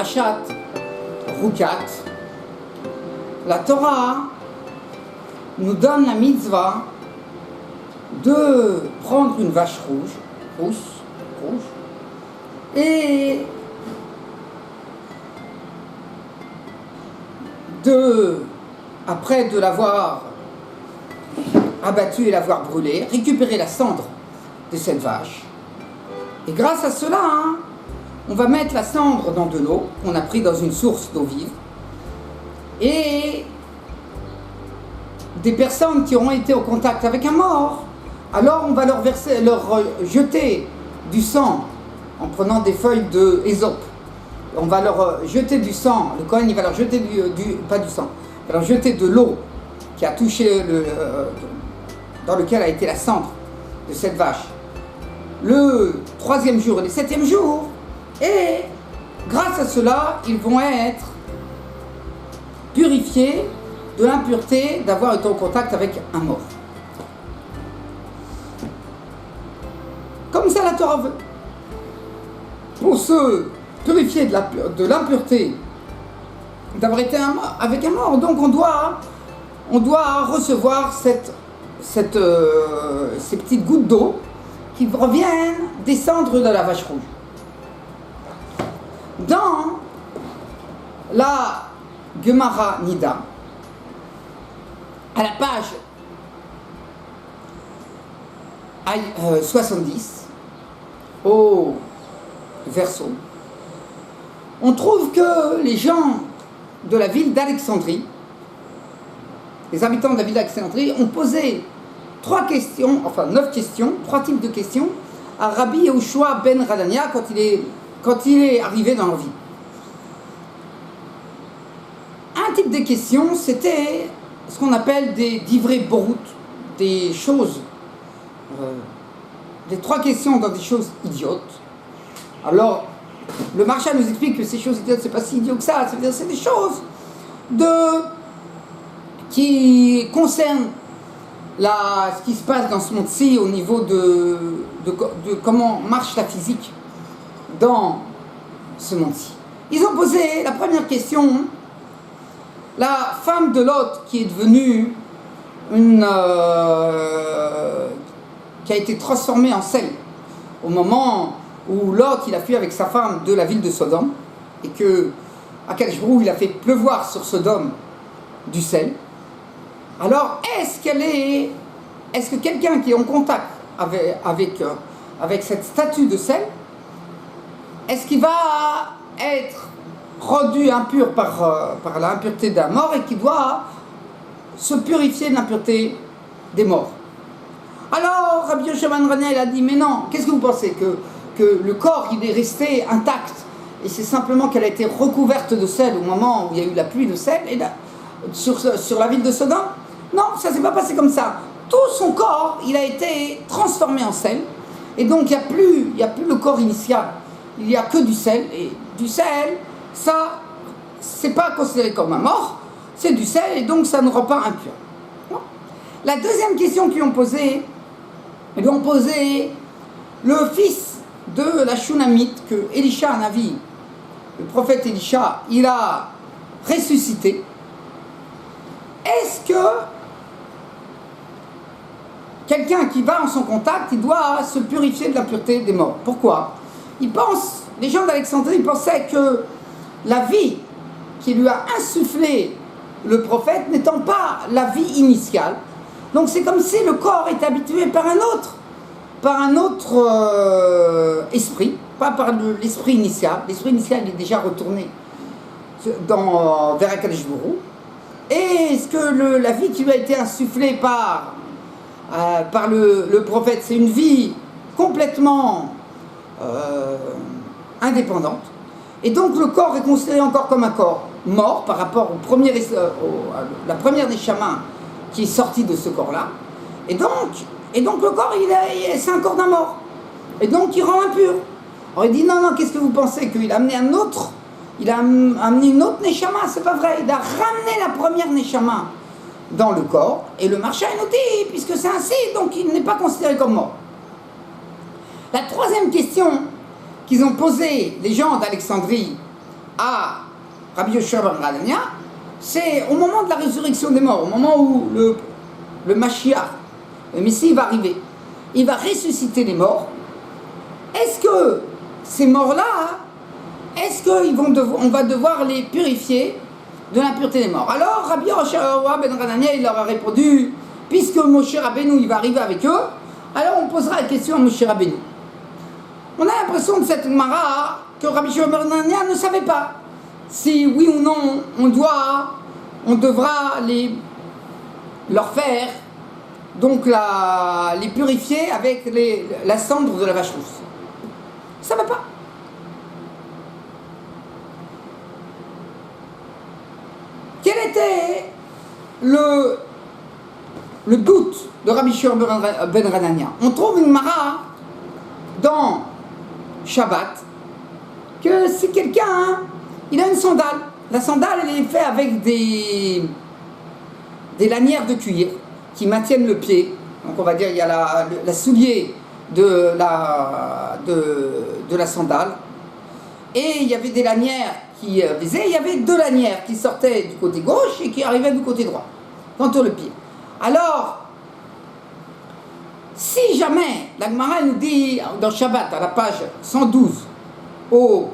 Parashat Rukat, la Torah nous donne la mitzvah de prendre une vache rouge, et après de l'avoir abattue et l'avoir brûlée, récupérer la cendre de cette vache. Et grâce à cela, on va mettre la cendre dans de l'eau qu'on a pris dans une source d'eau vive. Et des personnes qui auront été au contact avec un mort, alors on va leur jeter du sang en prenant des feuilles de Ésope. On va leur jeter du sang, le Kohen il va leur jeter pas du sang, il va leur jeter de l'eau qui a touché dans lequel a été la cendre de cette vache le 3e jour et le 7e jour, et grâce à cela ils vont être purifiés de l'impureté d'avoir été en contact avec un mort. Comme ça la Torah veut. Pour se purifier de l'impureté d'avoir été avec un mort, donc on doit recevoir ces petites gouttes d'eau qui reviennent descendre de la vache rouge. Dans la Gemara Nida, à la page 70, au verso, on trouve que les gens de la ville d'Alexandrie, les habitants de la ville d'Alexandrie, ont posé 9 questions, 3 types de questions à Rabbi Yehoshua ben Radania quand il est arrivé dans leur vie. Un type de questions, c'était ce qu'on appelle des divrei borut, des choses, des 3 questions dans des choses idiotes. Alors, le Maharsha nous explique que ces choses idiotes, c'est pas si idiot que ça, c'est-à-dire c'est des choses qui concernent ce qui se passe dans ce monde-ci au niveau de comment marche la physique dans ce monde-ci. Ils ont posé la première question, la femme de Lot qui est devenue qui a été transformée en sel au moment où Lot il a fui avec sa femme de la ville de Sodome et que Akadosh Baruch Hu il a fait pleuvoir sur Sodome du sel. Alors est-ce que quelqu'un qui est en contact avec cette statue de sel, est-ce qu'il va être rendu impur par l'impureté d'un mort et qui doit se purifier de l'impureté des morts? Alors Rabbi Yehoshua ben Radania il a dit mais non, qu'est-ce que vous pensez que le corps il est resté intact et c'est simplement qu'elle a été recouverte de sel au moment où il y a eu la pluie de sel et là, sur la ville de Sodome? Non, ça s'est pas passé comme ça. Tout son corps il a été transformé en sel et donc il n'y a plus le corps initial, il n'y a que du sel, et du sel ça c'est pas considéré comme un mort, c'est du sel et donc ça ne rend pas impur. Non. La deuxième question qu'ils ont posée, ils lui ont posé le fils de la Shunamite que Elisha Hanavi, le prophète Elisha, il a ressuscité. Est-ce que quelqu'un qui va en son contact, il doit se purifier de l'impureté des morts? Pourquoi? Les gens d'Alexandrie pensaient que la vie qui lui a insufflé le prophète n'étant pas la vie initiale, donc c'est comme si le corps est habitué par un autre esprit, pas par l'esprit initial. L'esprit initial est déjà retourné vers Akadosh Baruch Hu. Et est-ce que la vie qui lui a été insufflée par le prophète, c'est une vie complètement indépendante, et donc le corps est considéré encore comme un corps mort par rapport la première neshama qui est sortie de ce corps-là, et donc le corps c'est un corps d'un mort, et donc il rend impur. Alors il dit non, qu'est-ce que vous pensez qu'il a amené une autre neshama? C'est pas vrai, il a ramené la première neshama dans le corps, et le Maharsha nous dit, puisque c'est ainsi, donc il n'est pas considéré comme mort. La troisième question qu'ils ont posée les gens d'Alexandrie à Rabbi Yoshua ben Hanania, c'est au moment de la résurrection des morts, au moment où le Mashiach, le Messie, va arriver. Il va ressusciter les morts. Est-ce que ces morts-là, est-ce qu'on va devoir les purifier de l'impureté des morts? Alors Rabbi Yoshua ben Hanania, il leur a répondu, puisque Moshe Rabbeinu, il va arriver avec eux, alors on posera la question à Moshe Rabbeinu. On a l'impression de cette Gemara que Rabbi Yoshua ben Hanania ne savait pas si oui ou non on devra leur faire donc les purifier avec la cendre de la vache rousse. Ça ne va pas. Quel était le doute de Rabbi Yoshua ben Hanania? On trouve une mara dans Shabbat que si quelqu'un il a une sandale, la sandale elle est faite avec des lanières de cuir qui maintiennent le pied. Donc on va dire il y a la soulier de la sandale et il y avait des lanières qui visaient, il y avait deux lanières qui sortaient du côté gauche et qui arrivaient du côté droit, contre le pied. Alors, si jamais, la Gemara nous dit dans Shabbat, à la page 112, au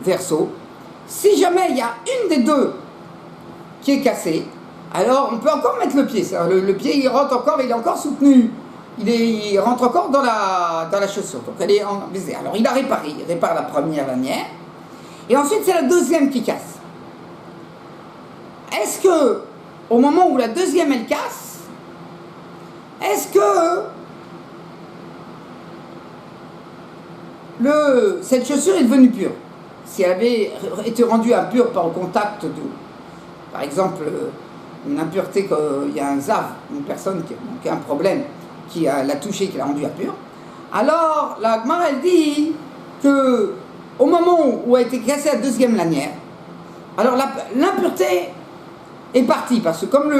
verso, si jamais il y a une des deux qui est cassée, alors on peut encore mettre le pied. Le pied, il rentre encore, il est encore soutenu. Il rentre encore dans la chaussure. Donc elle est visée. Alors il a réparé. Il répare la première lanière. Et ensuite, c'est la deuxième qui casse. Est-ce que, au moment où la deuxième, elle casse, est-ce que cette chaussure est devenue pure? Si elle avait été rendue impure par le contact par exemple, une impureté, qu'il y a un zav, une personne qui a un problème, qui l'a touché, qui l'a rendue impure, alors la Gemara elle dit que au moment où a été cassée la deuxième lanière, alors l'impureté est partie, parce que comme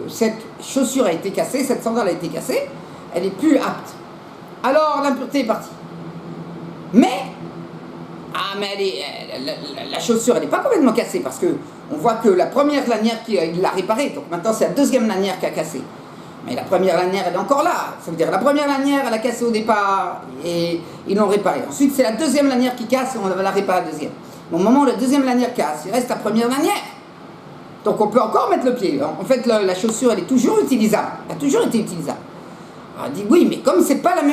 cette chaussure a été cassée, cette sandale a été cassée, elle n'est plus apte. Alors l'impureté est partie. Mais la chaussure, elle n'est pas complètement cassée, parce que on voit que la première lanière, il l'a réparée, donc maintenant c'est la deuxième lanière qui a cassé. Mais la première lanière, elle est encore là. Ça veut dire la première lanière, elle a cassé au départ, et ils l'ont réparée. Ensuite, c'est la deuxième lanière qui casse, et on va la réparer la deuxième. Au moment où la deuxième lanière casse, il reste la première lanière. Donc on peut encore mettre le pied. En fait, la chaussure, elle est toujours utilisable. Elle a toujours été utilisable. Alors, on dit oui, mais comme c'est pas la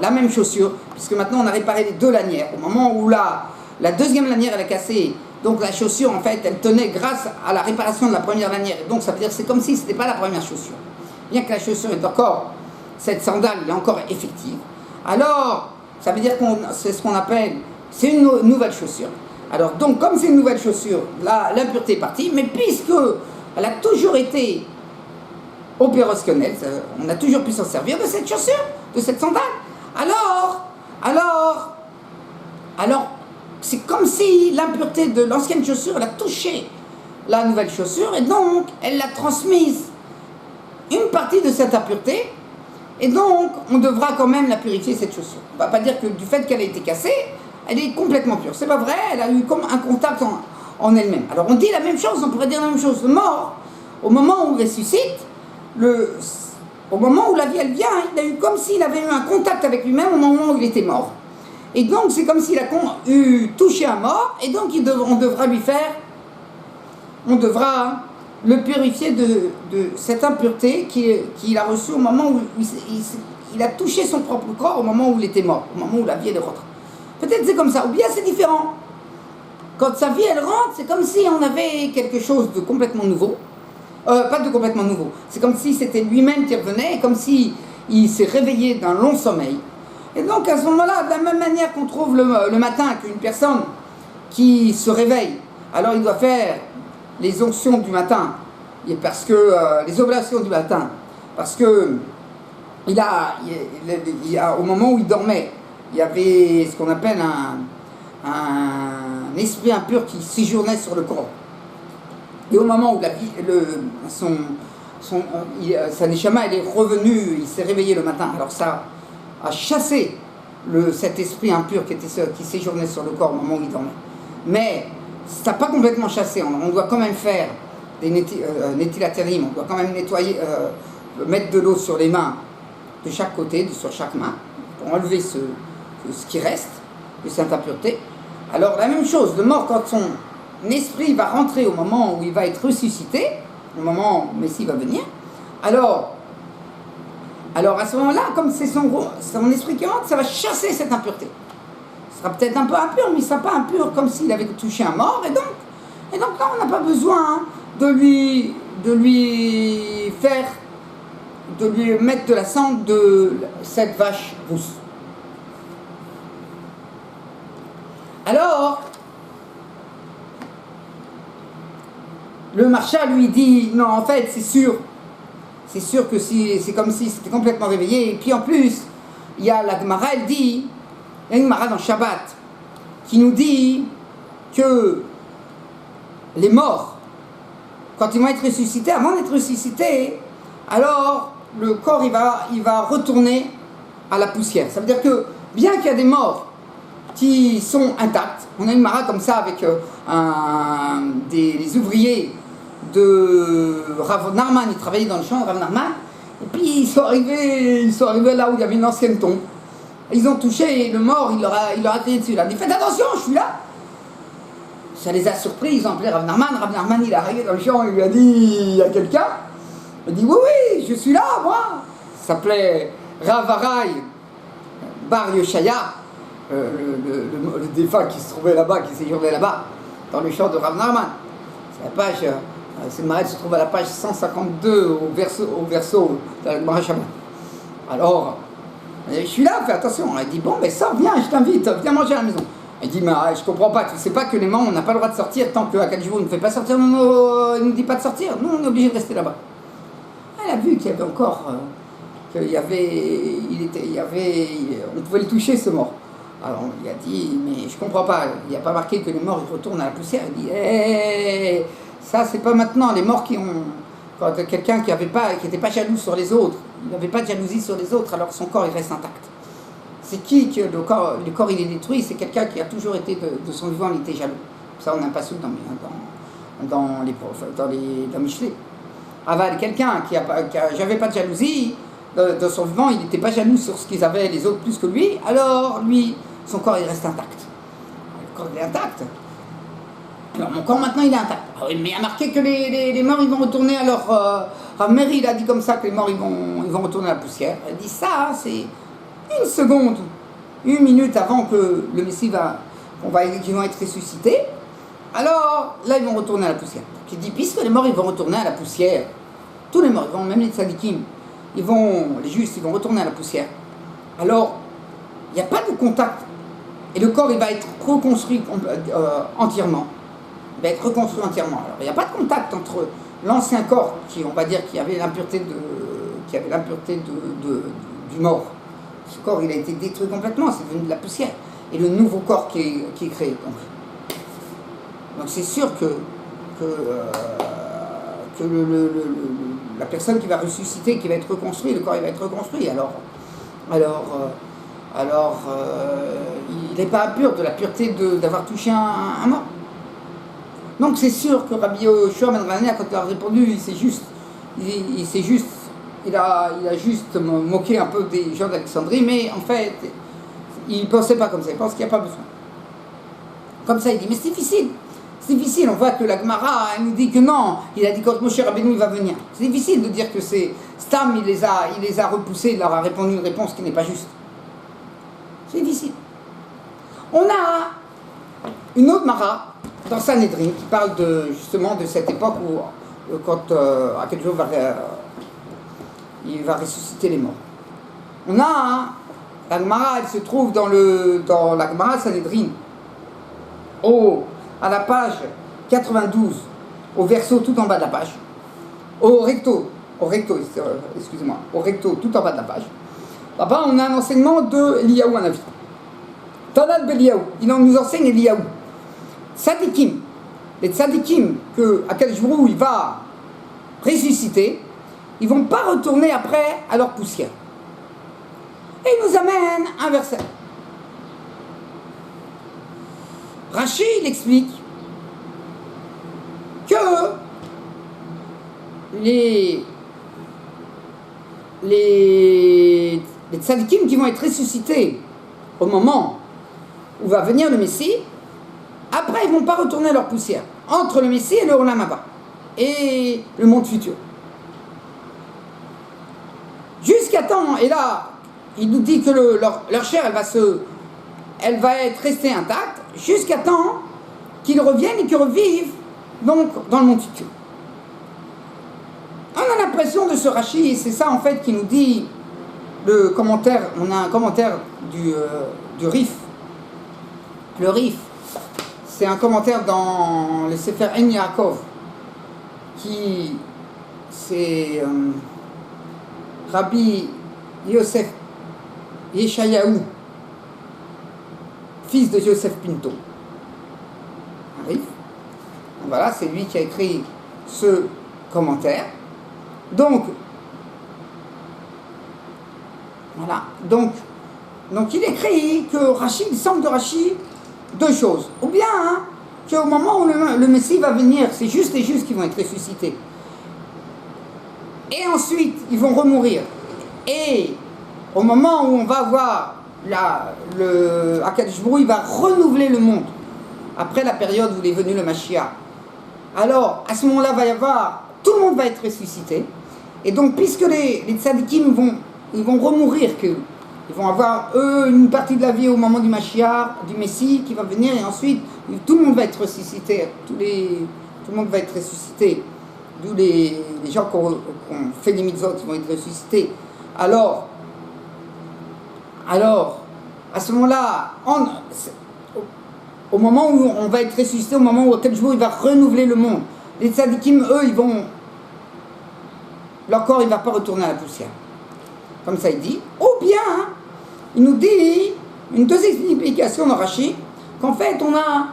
même chaussure, puisque maintenant on a réparé les deux lanières, au moment où la deuxième lanière elle a cassé, donc la chaussure en fait elle tenait grâce à la réparation de la première lanière, donc ça veut dire que c'est comme si c'était pas la première chaussure. Bien que la chaussure est encore, cette sandale elle est encore effective, alors ça veut dire que c'est ce qu'on appelle, c'est une nouvelle chaussure. Alors donc comme c'est une nouvelle chaussure, l'impureté est partie, mais puisque elle a toujours été opérationnelle, on a toujours pu s'en servir de cette chaussure, de cette sandale. Alors, c'est comme si l'impureté de l'ancienne chaussure, elle a touché la nouvelle chaussure, et donc, elle l'a transmise une partie de cette impureté, et donc, on devra quand même la purifier, cette chaussure. On ne va pas dire que du fait qu'elle a été cassée, elle est complètement pure. C'est pas vrai, elle a eu comme un contact en elle-même. Alors, on dit la même chose, on pourrait dire la même chose. Le mort, au moment où il ressuscite, au moment où la vie elle vient, il a eu comme s'il avait eu un contact avec lui-même au moment où il était mort. Et donc c'est comme s'il a eu touché un mort, et donc on devra le purifier de cette impureté qu'il a reçue au moment où il a touché son propre corps, au moment où il était mort, au moment où la vie elle rentre. Peut-être c'est comme ça, ou bien c'est différent. Quand sa vie elle rentre, c'est comme si on avait quelque chose de complètement nouveau. Pas de complètement nouveau. C'est comme si c'était lui-même qui revenait, comme si il s'est réveillé d'un long sommeil. Et donc à ce moment-là, de la même manière qu'on trouve le matin qu'une personne qui se réveille, alors il doit faire les onctions du matin, parce que les oblations du matin, parce que au moment où il dormait, il y avait ce qu'on appelle un esprit impur qui séjournait sur le corps. Et au moment où sa neshama elle est revenue, il s'est réveillé le matin, alors ça a chassé cet esprit impur qui séjournait sur le corps au moment où il dormait. mais ça n'a pas complètement chassé. On doit quand même faire des nétilatérim, on doit quand même nettoyer, mettre de l'eau sur les mains de chaque côté, sur chaque main, pour enlever ce qui reste de cette impureté. Alors la même chose, le mort, quand son esprit va rentrer au moment où il va être ressuscité, au moment où Messie va venir, alors à ce moment-là, comme c'est son esprit qui rentre, ça va chasser cette impureté. Il sera peut-être un peu impur, mais il ne sera pas impur comme s'il avait touché un mort, et donc là on n'a pas besoin de lui mettre de la cendre de cette vache rousse. Alors, le marcha lui dit, non, en fait, c'est sûr que c'est comme si c'était complètement réveillé. Et puis en plus, il y a la Gemara, elle dit, il y a une Gemara dans Shabbat, qui nous dit que les morts, quand ils vont être ressuscités, avant d'être ressuscités, alors le corps il va retourner à la poussière. Ça veut dire que, bien qu'il y a des morts qui sont intacts, on a une Gemara comme ça avec les ouvriers de Rav Narman, ils travaillaient dans le champ de Rav Narman, et puis ils sont arrivés là où il y avait une ancienne tombe. Ils ont touché, et le mort, il leur a crié dessus. Il a dit, faites attention, je suis là. Ça les a surpris, ils ont appelé Rav Narman. Rav Narman, il est arrivé dans le champ, il lui a dit, il y a quelqu'un? Il a dit, oui, je suis là, moi. Ça s'appelait Rav Arai Bar Yoshaya, le défunt qui se trouvait là-bas, qui séjournait là-bas, dans le champ de Rav Narman. C'est la page, cette marelle se trouve à la page 152 au verso de la Gemara Shabbat. Alors, je suis là, fais attention. Elle dit, bon, mais sors, viens, je t'invite, viens manger à la maison. Elle dit, mais je comprends pas, tu sais pas que les morts, on n'a pas le droit de sortir tant qu'à 4 jours, on ne fait pas sortir, il ne nous dit pas de sortir, nous on est obligé de rester là-bas. Elle a vu qu'il y avait encore, on pouvait le toucher ce mort. Alors on lui a dit, mais je comprends pas, il n'y a pas marqué que les morts ils retournent à la poussière. Elle dit, ça c'est pas maintenant, les morts qui ont, quand quelqu'un qui n'était pas jaloux sur les autres, il n'avait pas de jalousie sur les autres, alors son corps il reste intact. C'est qui que le corps il est détruit? C'est quelqu'un qui a toujours été de son vivant, il était jaloux. Ça on n'a pas su dans Michelet. Aval, quelqu'un qui n'avait pas de jalousie, dans son vivant, il n'était pas jaloux sur ce qu'ils avaient les autres plus que lui, alors lui, son corps il reste intact. Le corps il est intact. Alors mon corps maintenant il est intact. Ah oui, mais il y a marqué que les morts ils vont retourner à leur... Rav Meir il a dit comme ça que les morts ils vont retourner à la poussière. Elle dit ça, c'est une seconde, une minute avant que le Messie qu'ils vont être ressuscités. Alors là ils vont retourner à la poussière. Donc il dit, puisque les morts ils vont retourner à la poussière, tous les morts, même les tzadikim, les justes, ils vont retourner à la poussière. Alors, il n'y a pas de contact. Et le corps, il va être reconstruit entièrement. Il va être reconstruit entièrement. Alors, il n'y a pas de contact entre l'ancien corps, on va dire, qui avait l'impureté du mort. Ce corps, il a été détruit complètement, c'est devenu de la poussière. Et le nouveau corps qui est créé. Donc c'est sûr que la personne qui va ressusciter, qui va être reconstruite, le corps il va être reconstruit. Alors il n'est pas impur de la pureté d'avoir touché un mort. Donc c'est sûr que Rabbi Yoshua ben Hanania, quand il a répondu, il a juste moqué un peu des gens d'Alexandrie, mais en fait, il ne pensait pas comme ça, il pense qu'il n'y a pas besoin. Comme ça, il dit, mais c'est difficile. C'est difficile, on voit que la Gemara, elle nous dit que non, il a dit quand Moshe Rabbeinu il va venir. C'est difficile de dire que c'est Stam, il les a repoussés, il leur a répondu une réponse qui n'est pas juste. C'est difficile. On a une autre Mara dans Sanhedrin qui parle justement de cette époque où, quand à quel jour il va ressusciter les morts. On a la Gemara, elle se trouve dans la Gemara Sanhedrin. À la page 92, au verso tout en bas de la page, au recto, tout en bas de la page, là-bas on a un enseignement de Eliyahu Hanavi. Tanat Beliyahu, il nous enseigne Eliyahu. Tzadikim, les tzadikim que Akadosh Baruch Hu il va ressusciter, ils ne vont pas retourner après à leur poussière. Et il nous amène un verset. Rashi, il explique que les tzadikim qui vont être ressuscités au moment où va venir le Messie, après ils ne vont pas retourner à leur poussière, entre le Messie et le Olam Haba, et le monde futur. Jusqu'à temps, et là, il nous dit que leur chair, elle va être restée intacte, jusqu'à temps qu'ils reviennent et qu'ils revivent donc dans le monde futur. On a l'impression de ce Rashi, et c'est ça en fait qui nous dit le commentaire, on a un commentaire du Rif. Le Rif, c'est un commentaire dans le Sefer En Yaakov, qui c'est Rabbi Yosef Yeshayahu, fils de Yosef Pinto. Un Rif. Voilà, c'est lui qui a écrit ce commentaire. Donc, voilà, donc il écrit que Rashi, il semble de Rashi deux choses. Ou bien, qu'au moment où le Messie va venir, c'est juste les justes qui vont être ressuscités. Et ensuite, ils vont remourir. Et au moment où on va voir Akadosh Baruch Hu, il va renouveler le monde, après la période où il est venu le Mashiach. Alors, à ce moment-là, va y avoir, tout le monde va être ressuscité. Et donc, puisque les tzadikim ils vont remourir, ils vont avoir, eux, une partie de la vie au moment du Mashiach, du Messie, qui va venir, et ensuite, tout le monde va être ressuscité. Tout le monde va être ressuscité. D'où les gens qui ont fait les mitzvot, qui vont être ressuscités. Alors, à ce moment-là, au moment où on va être ressuscité, au moment où Akadosh Baruch Hu, il va renouveler le monde, les tzadikim, eux, leur corps, il ne va pas retourner à la poussière. Comme ça, il dit. Ou bien, il nous dit, une deuxième explication dans Rashi, qu'en fait, on a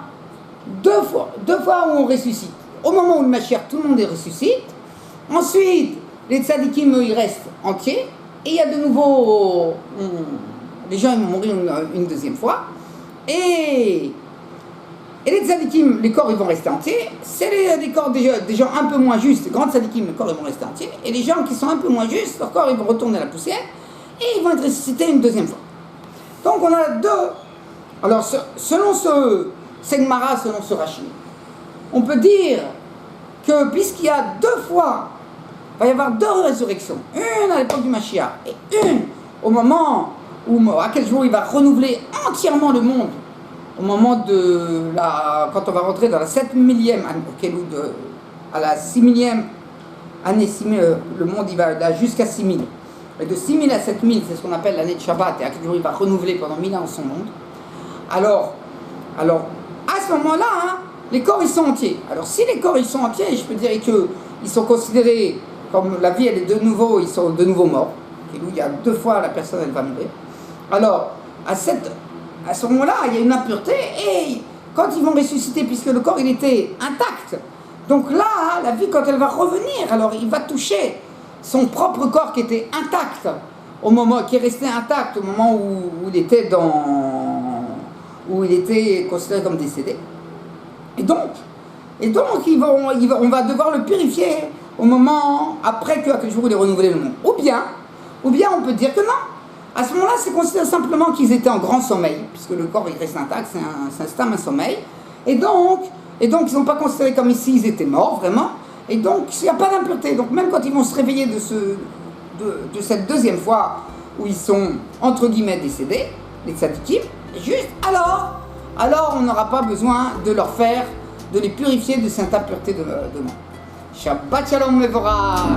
deux fois où on ressuscite. Au moment où le Mashiach, tout le monde est ressuscite. Ensuite, les tzadikim, eux, ils restent entiers. Et il y a de nouveau, les gens, ils vont mourir une deuxième fois. Et les tzadikim, les corps, ils vont rester entiers. C'est les corps des gens un peu moins justes, les grands tzadikim, les corps, ils vont rester entiers. Et les gens qui sont un peu moins justes, leurs corps, ils vont retourner à la poussière. Et ils vont être ressuscités une deuxième fois. Donc on a deux. Alors, selon ce Gemara, selon ce Rashi, on peut dire que puisqu'il y a deux fois, il va y avoir deux résurrections. Une à l'époque du Mashiach et une au moment où Akadosh Baruch Hu, il va renouveler entièrement le monde. Au moment quand on va rentrer dans la 7 000e année, à la 6 000e année, le monde il va jusqu'à 6 000. Et de 6 000 à 7 000, c'est ce qu'on appelle l'année de Shabbat, et Akadosh Baruch Hu, il va renouveler pendant 1000 ans son monde. Alors à ce moment-là, les corps ils sont entiers. Alors si les corps ils sont entiers, je peux dire qu'ils sont considérés comme la vie elle est de nouveau, ils sont de nouveau morts. Et où il y a deux fois la personne elle va mourir. Alors à ce moment-là, il y a une impureté et quand ils vont ressusciter, puisque le corps il était intact, donc là, la vie quand elle va revenir, alors il va toucher son propre corps qui était intact au moment, qui est resté intact au moment où il était où il était considéré comme décédé. Et donc on va devoir le purifier au moment après que Akadosh Baruch Hu ait renouvelé le monde. Ou bien on peut dire que non. À ce moment-là, c'est considéré simplement qu'ils étaient en grand sommeil, puisque le corps il reste intact, c'est un sommeil. Et donc ils ne sont pas considérés comme ici, ils étaient morts vraiment. Et donc il n'y a pas d'impureté. Donc même quand ils vont se réveiller de cette deuxième fois où ils sont entre guillemets décédés, les tzadikim, juste alors on n'aura pas besoin de les purifier de cette impureté de mort. Shabbat Shalom Mevorach.